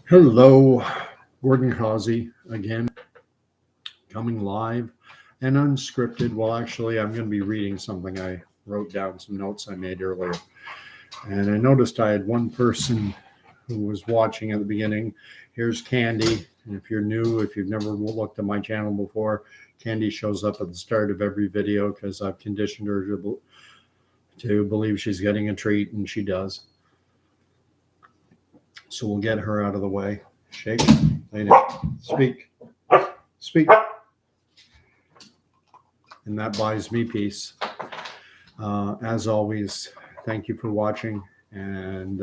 Hello, Gordon Causey again, coming live and unscripted. Well, actually, I'm going to be reading something I wrote down, some notes I made earlier. And I noticed I had one person who was watching at the beginning. Here's Candy. And if you're new, if you've never looked at my channel before, Candy shows up at the start of every video because I've conditioned her to believe she's getting a treat, and she does. So we'll get her out of the way. Shake. Lady. Speak. Speak. And that buys me peace. As always, thank you for watching. And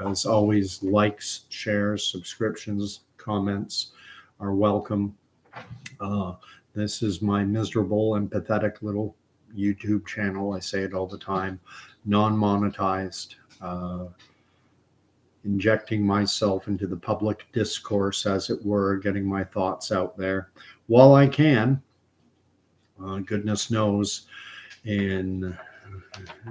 as always, likes, shares, subscriptions, comments are welcome. This is my miserable and pathetic little YouTube channel. I say it all the time. Non-monetized. Injecting myself into the public discourse, as it were, getting my thoughts out there while I can. Goodness knows. And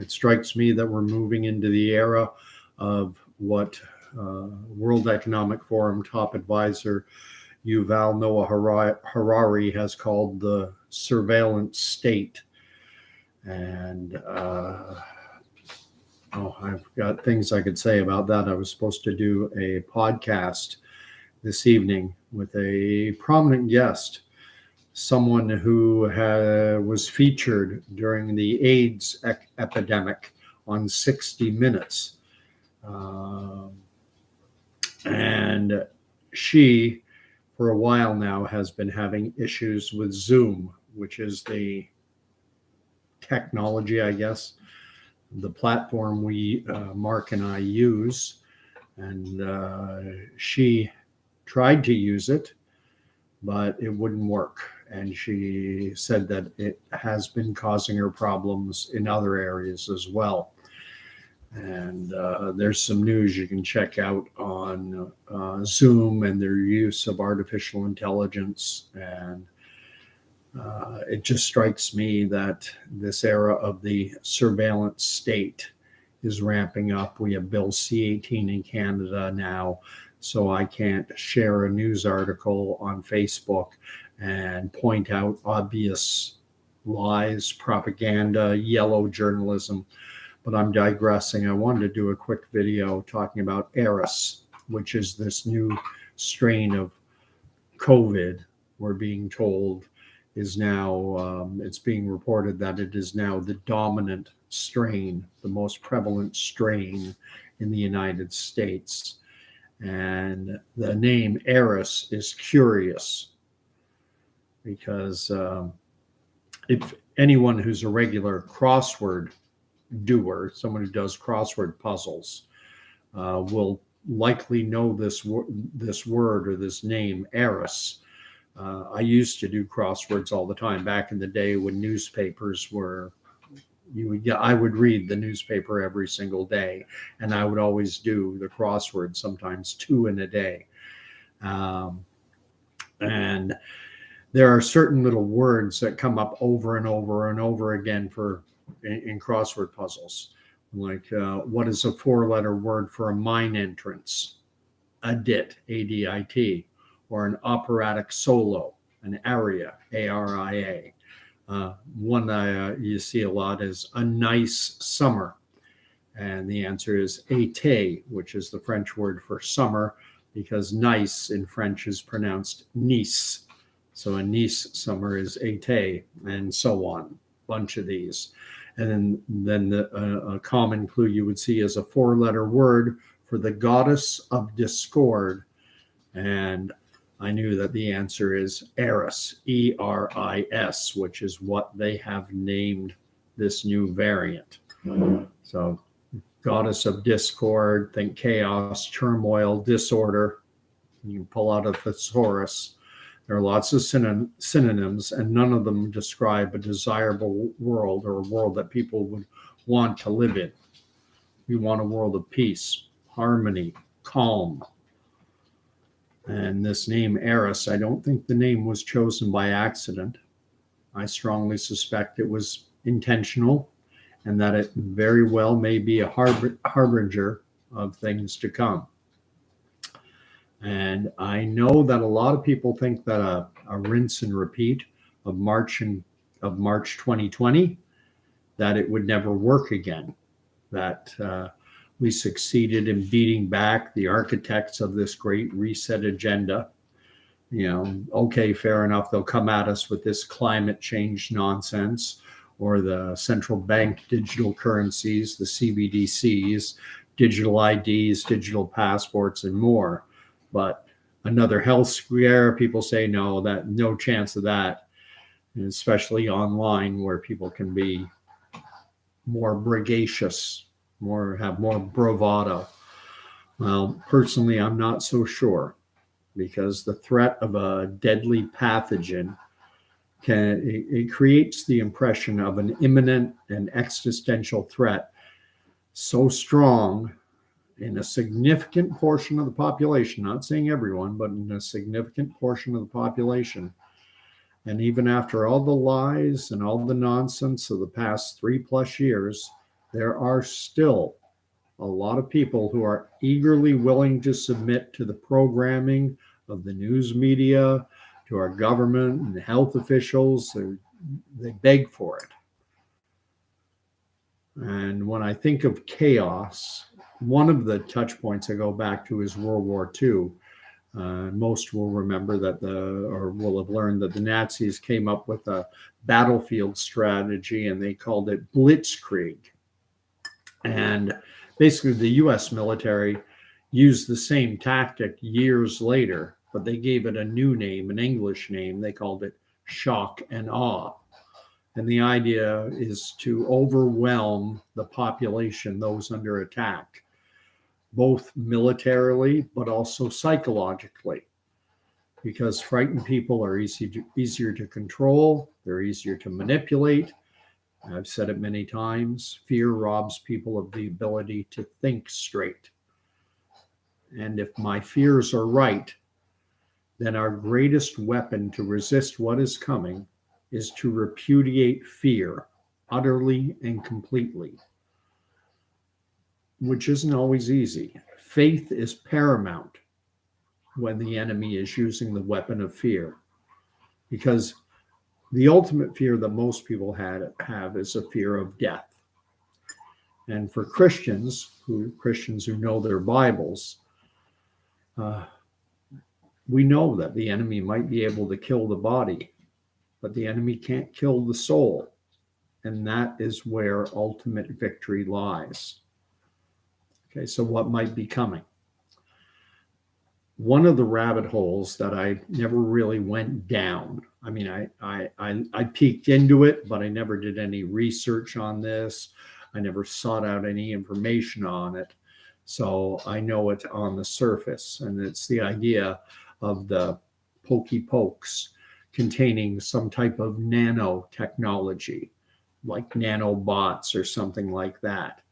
it strikes me that we're moving into the era of what World Economic Forum top advisor Yuval Noah Harari has called the surveillance state. And I've got things I could say about that. I was supposed to do a podcast this evening with a prominent guest, someone who was featured during the AIDS epidemic on 60 Minutes. And she, for a while now, has been having issues with Zoom, which is the technology, I guess, the platform Mark and I use. And she tried to use it, but it wouldn't work. And she said that it has been causing her problems in other areas as well. And there's some news you can check out on Zoom and their use of artificial intelligence. And it just strikes me that this era of the surveillance state is ramping up. We have Bill C-18 in Canada now, so I can't share a news article on Facebook and point out obvious lies, propaganda, yellow journalism. But I'm digressing. I wanted to do a quick video talking about Eris, which is this new strain of COVID, we're being told, is now, it's being reported that it is now the dominant strain, the most prevalent strain in the United States. And the name Eris is curious because if anyone who's a regular crossword doer, someone who does crossword puzzles, will likely know this word or this name, Eris. I used to do crosswords all the time back in the day when newspapers were, I would read the newspaper every single day, and I would always do the crossword, sometimes 2 in a day. And there are certain little words that come up over and over and over again in crossword puzzles. Like, what is a 4-letter word for a mine entrance? Adit, A-D-I-T. Or an operatic solo, an aria, A-R-I-A. One that you see a lot is a nice summer. And the answer is été, which is the French word for summer, because nice in French is pronounced nice. So a nice summer is été, and so on. Bunch of these. And then a common clue you would see is a 4-letter word for the goddess of discord. And I knew that the answer is Eris, E-R-I-S, which is what they have named this new variant. So goddess of discord, think chaos, turmoil, disorder. You can pull out a thesaurus. There are lots of synonyms, and none of them describe a desirable world or a world that people would want to live in. We want a world of peace, harmony, calm. And this name, Eris, I don't think the name was chosen by accident. I strongly suspect it was intentional, and that it very well may be a harbinger of things to come. And I know that a lot of people think that a rinse and repeat of March 2020, that it would never work again, that we succeeded in beating back the architects of this great reset agenda. Okay, fair enough. They'll come at us with this climate change nonsense, or the central bank digital currencies, the CBDCs, digital IDs, digital passports, and more. But another health scare, people say no, that no chance of that, and especially online where people can be more bragacious, have more bravado. Well, personally, I'm not so sure, because the threat of a deadly pathogen it creates the impression of an imminent and existential threat so strong in a significant portion of the population, not saying everyone, but in a significant portion of the population. And even after all the lies and all the nonsense of the past 3+ years, there are still a lot of people who are eagerly willing to submit to the programming of the news media, to our government and health officials. They beg for it. And when I think of chaos, one of the touch points I go back to is World War II. Most will remember that or will have learned that the Nazis came up with a battlefield strategy, and they called it blitzkrieg. And basically, the US military used the same tactic years later, but they gave it a new name, an English name. They called it shock and awe. And the idea is to overwhelm the population, those under attack, both militarily, but also psychologically, because frightened people are easier to control. They're easier to manipulate. I've said it many times. Fear robs people of the ability to think straight. And if my fears are right, then our greatest weapon to resist what is coming is to repudiate fear utterly and completely, which isn't always easy. Faith is paramount when the enemy is using the weapon of fear, because the ultimate fear that most people have is a fear of death. And for Christians who know their Bibles, we know that the enemy might be able to kill the body, but the enemy can't kill the soul. And that is where ultimate victory lies. Okay, so what might be coming? One of the rabbit holes that I never really went down. I mean, I peeked into it, but I never did any research on this. I never sought out any information on it. So I know it on the surface, and it's the idea of the pokey pokes containing some type of nanotechnology, like nanobots or something like that.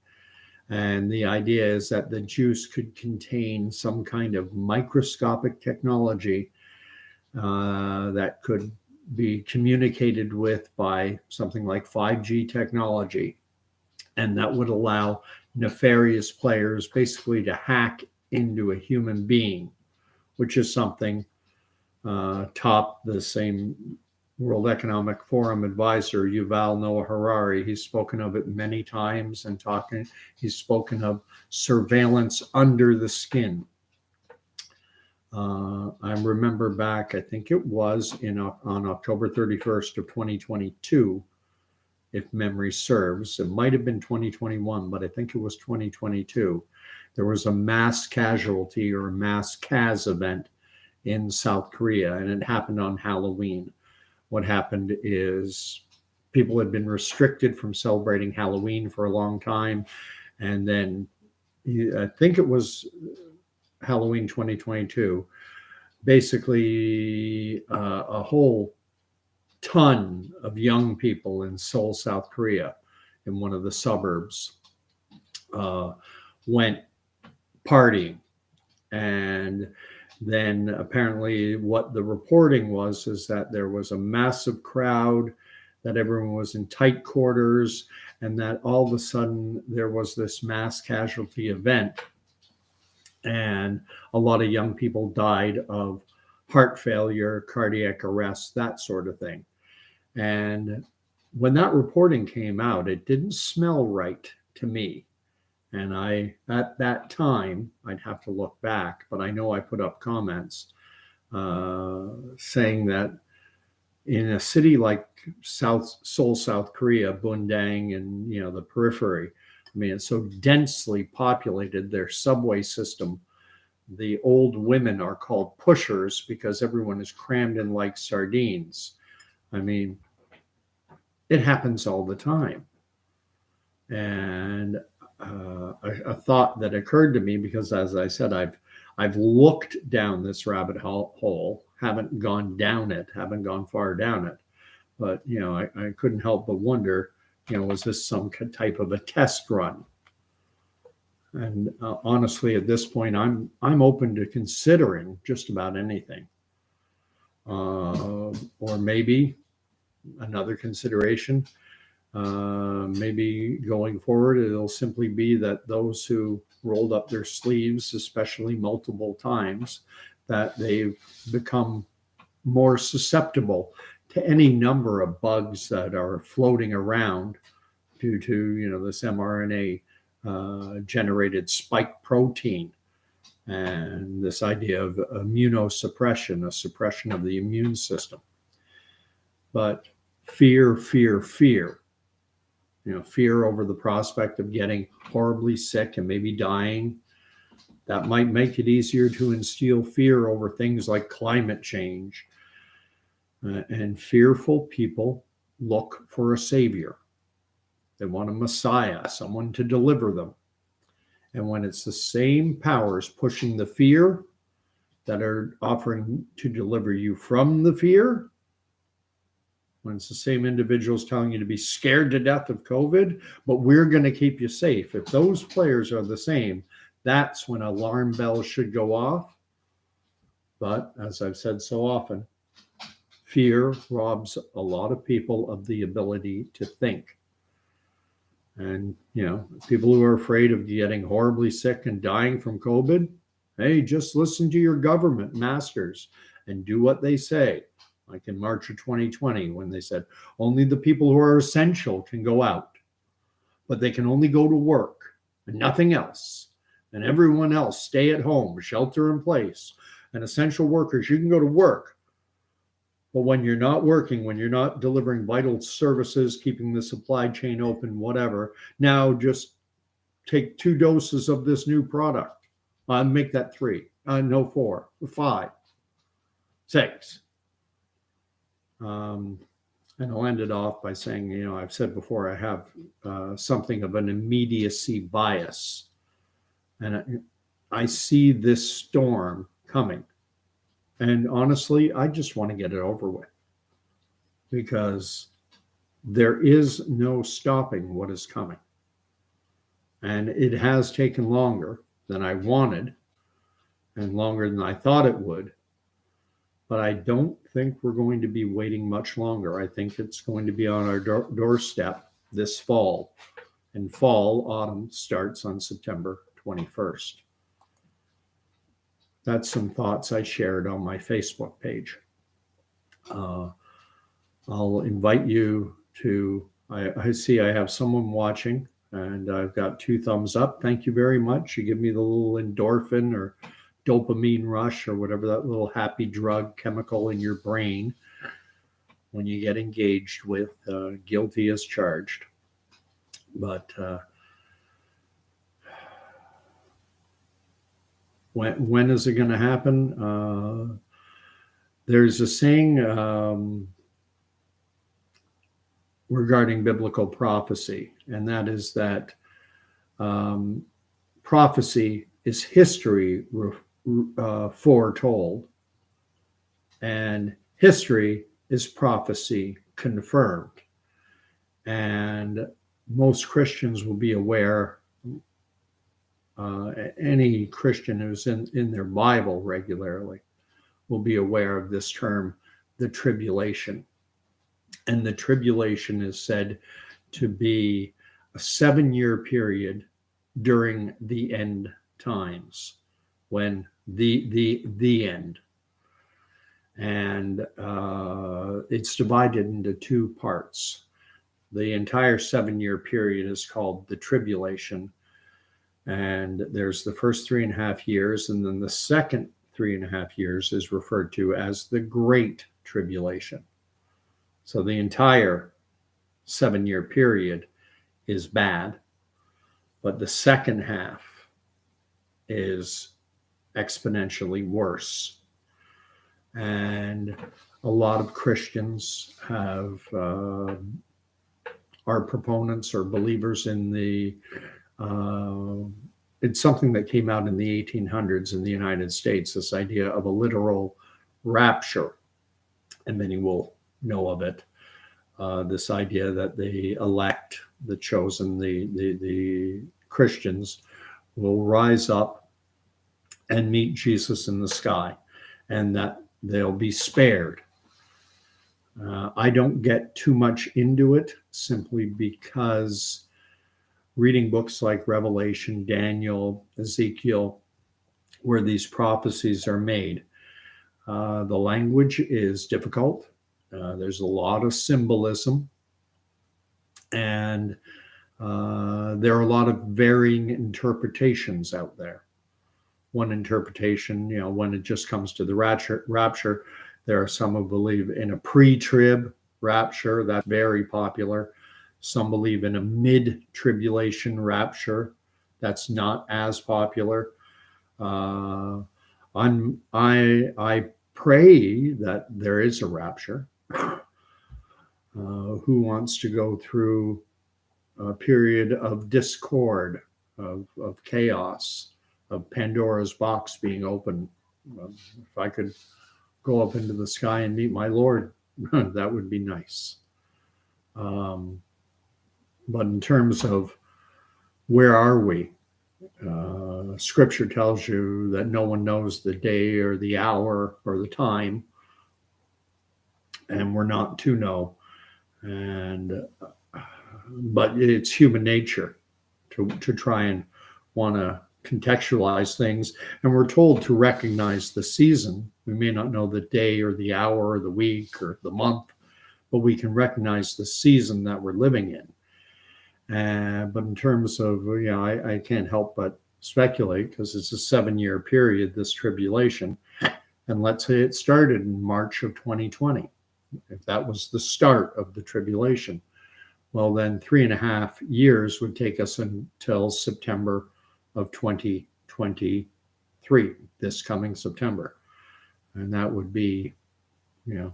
And the idea is that the juice could contain some kind of microscopic technology that could be communicated with by something like 5G technology. And that would allow nefarious players basically to hack into a human being, which is something the same World Economic Forum advisor, Yuval Noah Harari, he's spoken of it many times, and he's spoken of surveillance under the skin. I remember back, I think it was on October 31st of 2022, if memory serves. It might have been 2021, but I think it was 2022. There was a mass casualty or a mass CAS event in South Korea, and it happened on Halloween. What happened is people had been restricted from celebrating Halloween for a long time. And then I think it was Halloween 2022, basically a whole ton of young people in Seoul, South Korea, in one of the suburbs, went partying. And then apparently what the reporting was is that there was a massive crowd, that everyone was in tight quarters, and that all of a sudden there was this mass casualty event. And a lot of young people died of heart failure, cardiac arrest, that sort of thing. And when that reporting came out, it didn't smell right to me. And at that time, I'd have to look back, but I know I put up comments saying that in a city like Seoul, South Korea, Bundang, and the periphery, I mean, it's so densely populated. Their subway system, the old women are called pushers because everyone is crammed in like sardines. I mean, it happens all the time. And a thought that occurred to me, because as I said, I've looked down this rabbit hole, haven't gone down it, haven't gone far down it, but I couldn't help but wonder, was this some type of a test run? And honestly, at this point, I'm open to considering just about anything. Or maybe another consideration, maybe going forward, it'll simply be that those who rolled up their sleeves, especially multiple times, that they've become more susceptible to any number of bugs that are floating around due to this mRNA generated spike protein and this idea of immunosuppression, a suppression of the immune system. But fear, fear, fear. Fear over the prospect of getting horribly sick and maybe dying. That might make it easier to instill fear over things like climate change. And fearful people look for a savior. They want a messiah, someone to deliver them. And when it's the same powers pushing the fear that are offering to deliver you from the fear, when it's the same individuals telling you to be scared to death of COVID, but we're going to keep you safe. If those players are the same, that's when alarm bells should go off. But as I've said so often, fear robs a lot of people of the ability to think. And, people who are afraid of getting horribly sick and dying from COVID, hey, just listen to your government masters and do what they say. Like in March of 2020, when they said only the people who are essential can go out, but they can only go to work and nothing else. And everyone else stay at home, shelter in place. And essential workers, you can go to work. But when you're not working, when you're not delivering vital services, keeping the supply chain open, whatever, now just take 2 doses of this new product. Make that 3. No, 4, 5, 6. And I'll end it off by saying, I've said before, I have something of an immediacy bias. And I see this storm coming. And honestly, I just want to get it over with. Because there is no stopping what is coming. And it has taken longer than I wanted and longer than I thought it would. But I don't think we're going to be waiting much longer. I think it's going to be on our doorstep this fall. And autumn starts on September 21st. That's some thoughts I shared on my Facebook page. I'll invite you to, I see I have someone watching and I've got 2 thumbs up. Thank you very much. You give me the little endorphin or dopamine rush or whatever that little happy drug chemical in your brain when you get engaged with guilty as charged. But when is it going to happen? There's a saying regarding biblical prophecy, and that is that prophecy is history foretold, and history is prophecy confirmed. And most Christians will be aware, any Christian who's in their Bible regularly will be aware of this term, the tribulation. And the tribulation is said to be a 7-year period during the end times. when the end. And it's divided into two parts. The entire 7-year period is called the tribulation. And there's the first 3.5 years, and then the second 3.5 years is referred to as the Great Tribulation. So the entire 7-year period is bad, but the second half is exponentially worse. And a lot of Christians have are proponents or believers in the it's something that came out in the 1800s in the United States, this idea of a literal rapture, and many will know of it. This idea that the elect, the chosen, the Christians will rise up and meet Jesus in the sky, and that they'll be spared. I don't get too much into it simply because reading books like Revelation, Daniel, Ezekiel, where these prophecies are made, the language is difficult. There's a lot of symbolism, and there are a lot of varying interpretations out there. One interpretation, when it just comes to the rapture, there are some who believe in a pre-trib rapture. That's very popular. Some believe in a mid-tribulation rapture. That's not as popular. I pray that there is a rapture. Who wants to go through a period of discord, of chaos, of Pandora's box being open? If I could go up into the sky and meet my Lord, that would be nice. But in terms of where are we, Scripture tells you that no one knows the day or the hour or the time, and we're not to know. But it's human nature to try and want to contextualize things, and we're told to recognize the season. We may not know the day or the hour or the week or the month, but we can recognize the season that we're living in. But in terms of, I can't help but speculate, because it's a 7-year period, this tribulation. And let's say it started in March of 2020. If that was the start of the tribulation, well, then 3.5 years would take us until September of 2023, this coming September. And that would be,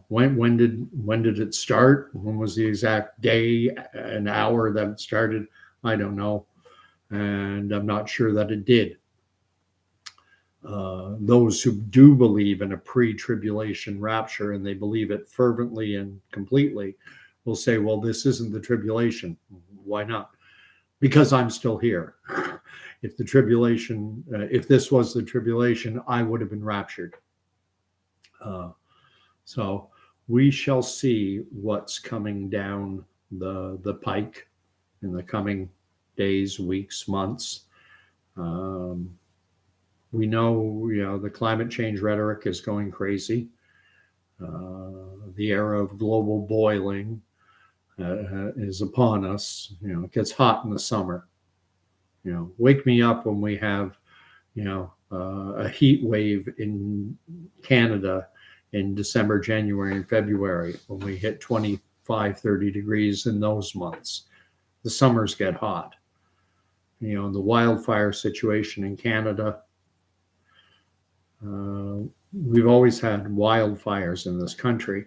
when did it start? When was the exact day and hour that it started? I don't know. And I'm not sure that it did. Those who do believe in a pre-tribulation rapture, and they believe it fervently and completely, will say, well, this isn't the tribulation. Why not? Because I'm still here. If the tribulation, if this was the tribulation, I would have been raptured. So we shall see what's coming down the pike in the coming days, weeks, months. We know, the climate change rhetoric is going crazy. The era of global boiling is upon us. It gets hot in the summer. Wake me up when we have, a heat wave in Canada in December, January, and February, when we hit 25, 30 degrees in those months. The summers get hot. The wildfire situation in Canada. We've always had wildfires in this country,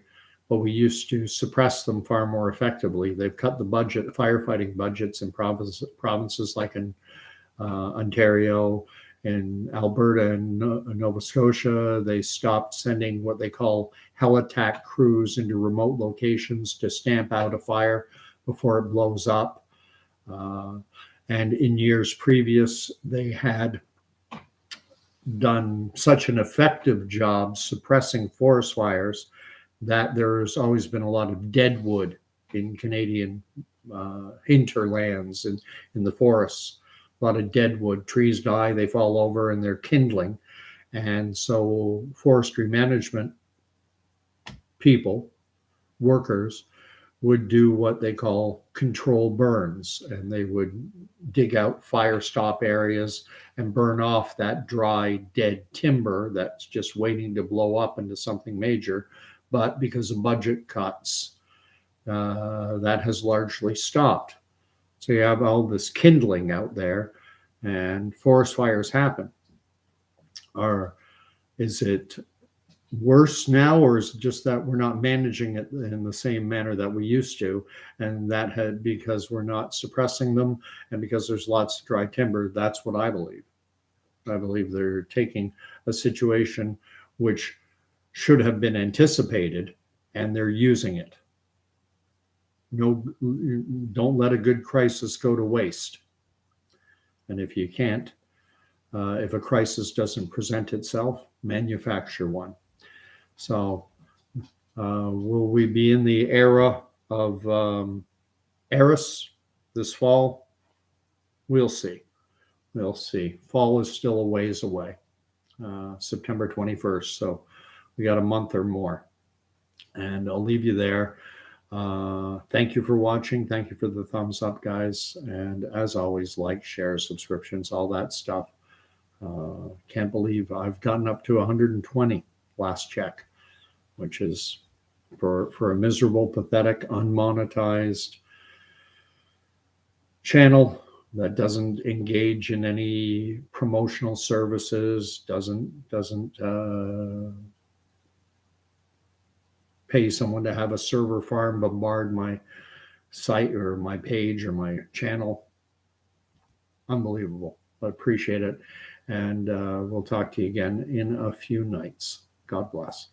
but we used to suppress them far more effectively. They've cut the firefighting budgets in provinces like in Ontario, in Alberta and Nova Scotia. They stopped sending what they call heli-tac crews into remote locations to stamp out a fire before it blows up. And in years previous, they had done such an effective job suppressing forest fires that there's always been a lot of dead wood in Canadian hinterlands and in the forests. A lot of dead wood. Trees die, they fall over, and they're kindling. And so forestry management people, workers, would do what they call control burns, and they would dig out fire stop areas and burn off that dry, dead timber that's just waiting to blow up into something major. But because of budget cuts, that has largely stopped. So you have all this kindling out there, and forest fires happen. Or is it worse now, or is it just that we're not managing it in the same manner that we used to, and that had because we're not suppressing them, and because there's lots of dry timber? That's what I believe. I believe they're taking a situation which should have been anticipated, and they're using it. No, don't let a good crisis go to waste. And if you can't, if a crisis doesn't present itself, manufacture one. So will we be in the era of Eris this fall? We'll see. We'll see. Fall is still a ways away, September 21st. So we got a month or more. And I'll leave you there. Thank you for watching. Thank you for the thumbs up, guys. And as always, like, share, subscriptions, all that stuff. Can't believe I've gotten up to 120 last check, which is for a miserable, pathetic, unmonetized channel that doesn't engage in any promotional services, doesn't pay someone to have a server farm bombard my site or my page or my channel. Unbelievable. I appreciate it. And we'll talk to you again in a few nights. God bless.